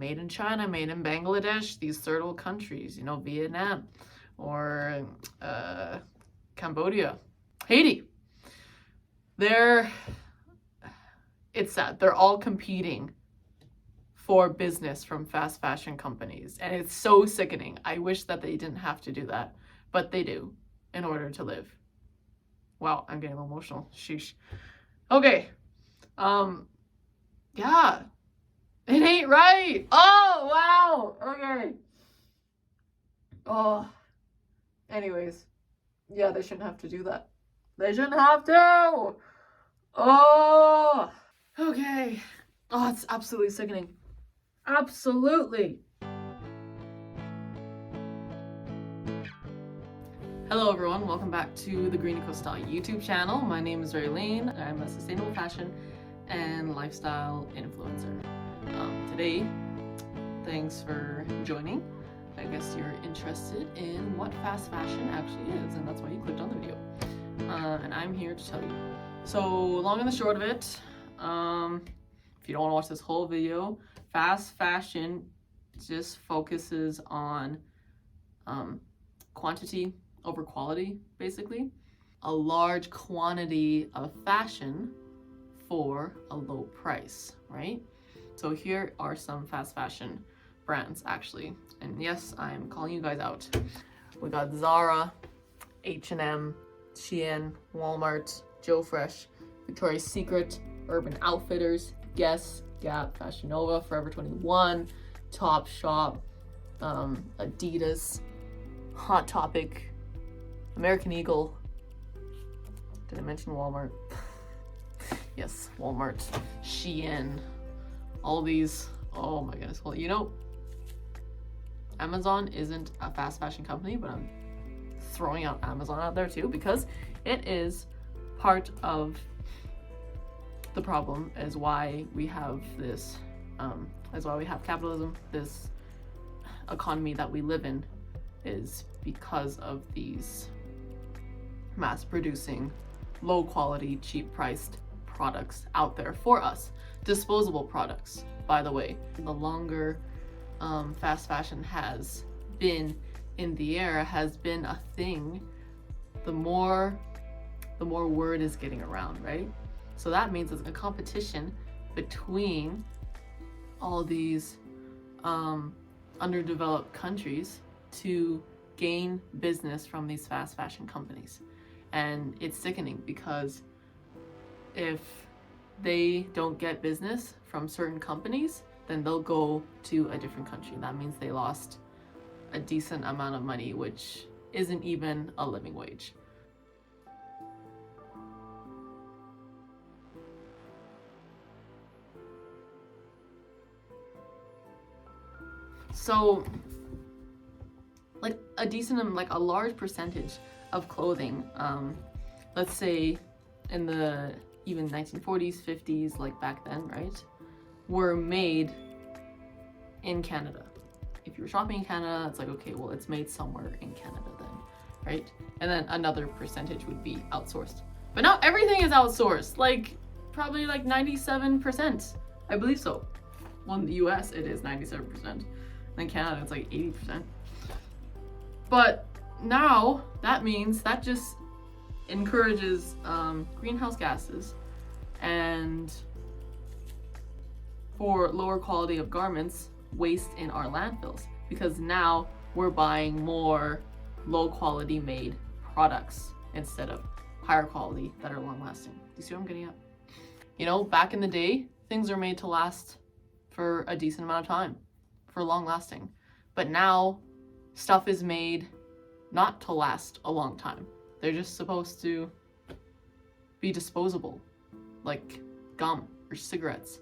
made in China, made in Bangladesh, these third world countries, you know, Vietnam or Cambodia, Haiti. It's sad. They're all competing for business from fast fashion companies. And it's so sickening. I wish that they didn't have to do that, but they do in order to live. Wow, I'm getting emotional. Sheesh. Okay. Yeah. It ain't right. Oh, wow. Okay. Oh. Anyways. Yeah, they shouldn't have to do that. They shouldn't have to. Oh. Okay. Oh, it's absolutely sickening. Absolutely. Hello everyone, welcome back to the GreenecoStyle YouTube channel. My name is Raylene. I'm a sustainable fashion and lifestyle influencer. Today, thanks for joining. I guess you're interested in what fast fashion actually is, and that's why you clicked on the video. And I'm here to tell you. So, long and the short of it, if you don't want to watch this whole video, fast fashion just focuses on quantity over quality, basically. A large quantity of fashion for a low price, right? So here are some fast fashion brands, actually. And yes, I'm calling you guys out. We got Zara, H&M, Shein, Walmart, Joe Fresh, Victoria's Secret, Urban Outfitters, Guess, Gap, Fashion Nova, Forever 21, Topshop, Adidas, Hot Topic, American Eagle. Did I mention Walmart? Yes, Walmart, Shein, all these. Oh my goodness. Well, you know, Amazon isn't a fast fashion company, but I'm throwing out Amazon out there too because it is part of the problem, is why we have this, is why we have capitalism. This economy that we live in is because of these mass producing, low quality, cheap priced products out there for us. Disposable products, by the way. The longer fast fashion has been in the air, has been a thing, the more word is getting around, right? So that means it's a competition between all these underdeveloped countries to gain business from these fast fashion companies. And it's sickening because if they don't get business from certain companies, then they'll go to a different country. That means they lost a decent amount of money, which isn't even a living wage. So, like a decent, like a large percentage of clothing, let's say in the even 1940s, 50s, like back then, right, were made in Canada. If you were shopping in Canada, it's like, okay, well, it's made somewhere in Canada then, right? And then another percentage would be outsourced. But now everything is outsourced, like probably like 97%. I believe so. Well, in the US, it is 97%. In Canada, it's like 80%. But now that means that just encourages greenhouse gases, and for lower quality of garments, waste in our landfills, because now we're buying more low quality made products instead of higher quality that are long lasting. Do you see what I'm getting at? You know, back in the day, things are made to last for a decent amount of time, for long lasting. But now stuff is made not to last a long time. They're just supposed to be disposable, like gum or cigarettes.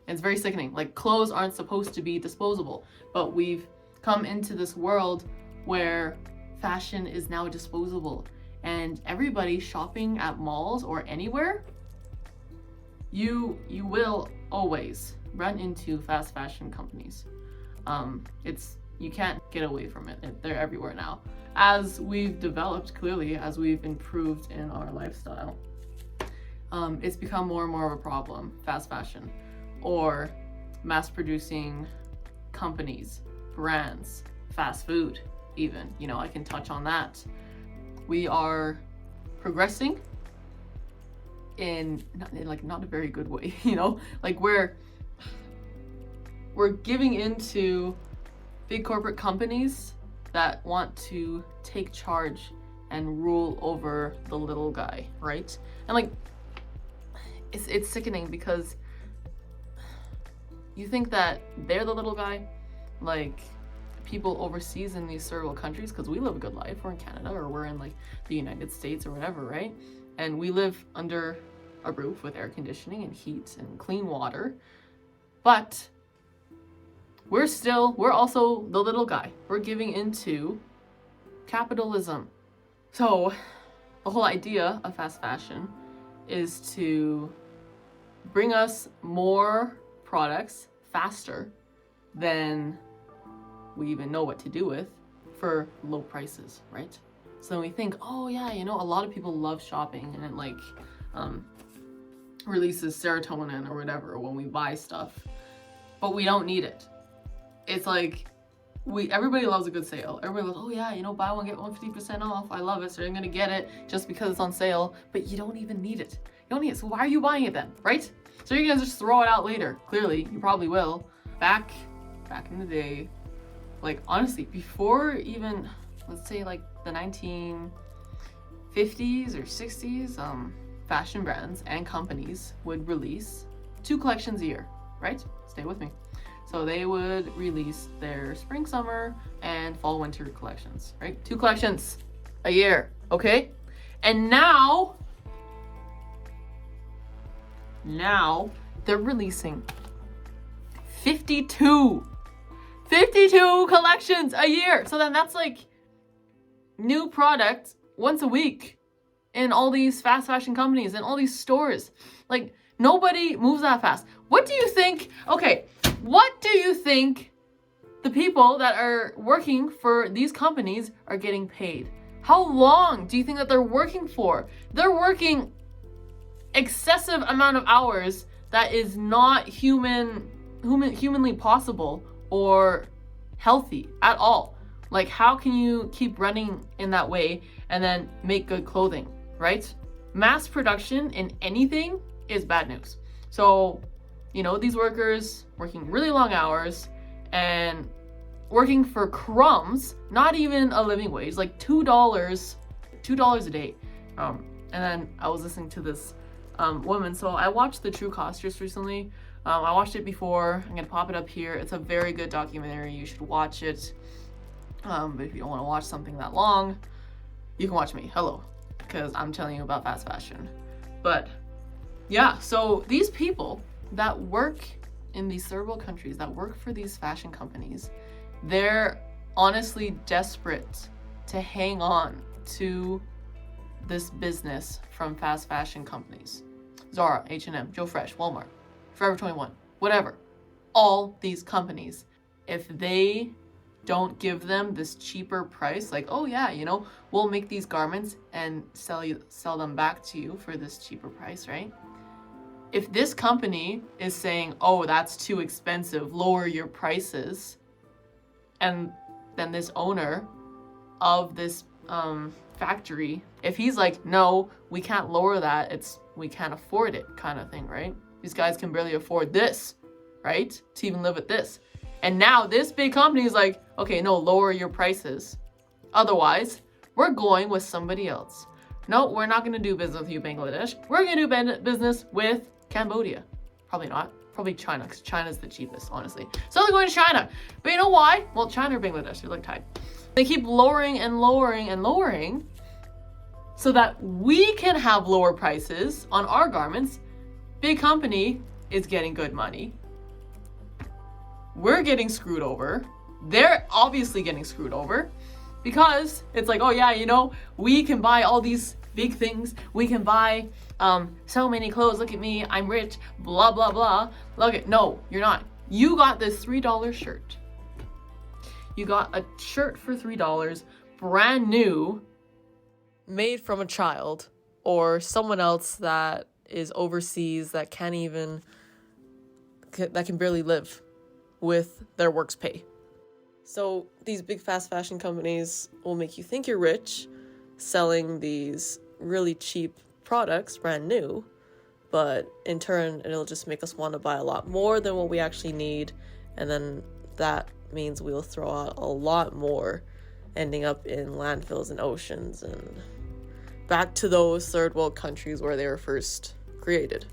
And it's very sickening. Like, clothes aren't supposed to be disposable, but we've come into this world where fashion is now disposable, and everybody shopping at malls or anywhere, you will always run into fast fashion companies. You can't get away from it. They're everywhere now. As we've developed, clearly, as we've improved in our lifestyle, it's become more and more of a problem, fast fashion, or mass producing companies, brands, fast food even, you know, I can touch on that. We are progressing in not a very good way, you know, like we're giving into big corporate companies that want to take charge and rule over the little guy, right? And like it's sickening because you think that they're the little guy, like people overseas in these third world countries, because we live a good life, we're in Canada or we're in like the United States or whatever, right? And we live under a roof with air conditioning and heat and clean water, but we're also the little guy. We're giving into capitalism. So the whole idea of fast fashion is to bring us more products faster than we even know what to do with for low prices, right? So we think, oh yeah, you know, a lot of people love shopping and it like releases serotonin or whatever when we buy stuff, but we don't need it. It's like everybody loves a good sale. Everybody goes, oh yeah, you know, buy one get one 50% off. I love it, so you're gonna get it just because it's on sale, but you don't even need it. You don't need it, so why are you buying it then, right? So you're gonna just throw it out later. Clearly, you probably will. Back in the day, like honestly, before even, let's say like the 1950s or 60s, fashion brands and companies would release 2 collections a year, right? Stay with me. So they would release their spring, summer, and fall, winter collections, right? 2 collections a year, okay? And now they're releasing 52 collections a year. So then that's like new product once a week in all these fast fashion companies and all these stores. Like nobody moves that fast. What do you think the people that are working for these companies are getting paid? How long do you think that they're working for? They're working excessive amount of hours that is not humanly possible or healthy at all. Like how can you keep running in that way and then make good clothing, right? Mass production in anything is bad news. So, you know, these workers working really long hours and working for crumbs, not even a living wage, like $2 a day. And then I was listening to this woman. So I watched The True Cost just recently. I watched it before. I'm gonna pop it up here. It's a very good documentary. You should watch it. But if you don't want to watch something that long, you can watch me. Hello, because I'm telling you about fast fashion. But yeah, so these people that work in these third world countries, that work for these fashion companies, they're honestly desperate to hang on to this business from fast fashion companies. Zara, H&M, Joe Fresh, Walmart, Forever 21, whatever. All these companies, if they don't give them this cheaper price, like, oh yeah, you know, we'll make these garments and sell them back to you for this cheaper price, right? If this company is saying, oh, that's too expensive, lower your prices, and then this owner of this factory, if he's like, no, we can't lower that, we can't afford it kind of thing, right? These guys can barely afford this, right? To even live with this. And now this big company is like, okay, no, lower your prices. Otherwise, we're going with somebody else. No, we're not going to do business with you, Bangladesh. We're going to do business with Cambodia. Probably not. Probably China, because China's the cheapest, honestly. So they're going to China. But you know why? Well, China or Bangladesh, they're like tied. They keep lowering and lowering and lowering so that we can have lower prices on our garments. Big company is getting good money. We're getting screwed over. They're obviously getting screwed over because it's like, oh yeah, you know, we can buy all these big things. We can buy so many clothes. Look at me, I'm rich, blah, blah, blah. Look at, no, you're not. You got this $3 shirt. You got a shirt for $3, brand new, made from a child or someone else that is overseas that can barely live. with their work's pay. So these big fast fashion companies will make you think you're rich, selling these really cheap products, brand new, but in turn, it'll just make us want to buy a lot more than what we actually need, and then that means we'll throw out a lot more, ending up in landfills and oceans and back to those third world countries where they were first created.